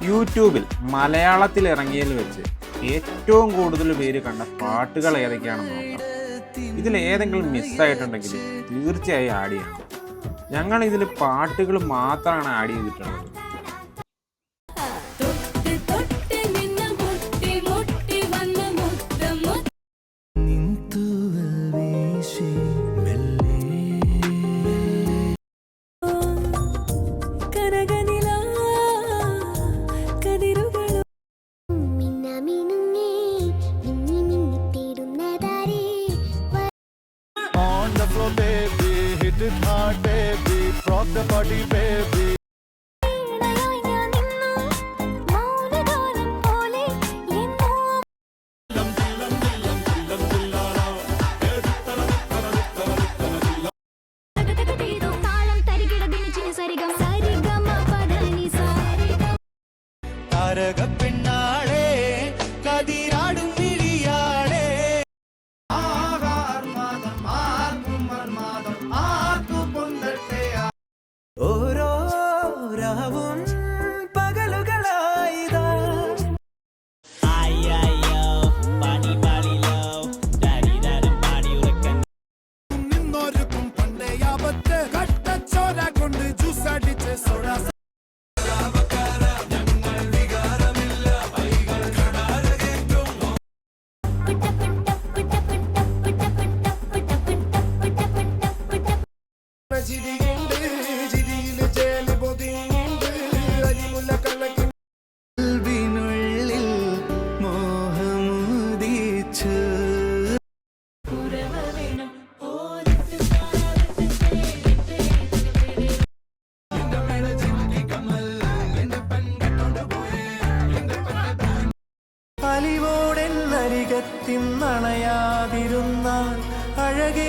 യൂട്യൂബിൽ മലയാളത്തിൽ ഇറങ്ങിയതിൽ വെച്ച് ഏറ്റവും കൂടുതൽ പേര് കണ്ട പാട്ടുകൾ ഏതൊക്കെയാണെന്ന് നോക്കാം. ഇതിൽ ഏതെങ്കിലും മിസ്സായിട്ടുണ്ടെങ്കിൽ തീർച്ചയായും ആഡ് ചെയ്യണം. ഞങ്ങൾ ഇതിൽ പാട്ടുകൾ മാത്രമാണ് ആഡ് ചെയ്തിട്ടുള്ളത്. പെണ്ണാളെ കതിരാടും വിളിയാളെ ഓരോ രാവും പകലുകളായിതാ നിന്നോർക്കും പണ്ടയാപത്ത് കട്ടച്ചോര കൊണ്ട് ജ്യൂസ് അടിച്ച് സോഡ അലിവോടെന്നരികത്തിന്നണയാതിരുന്നാൽ അഴകേ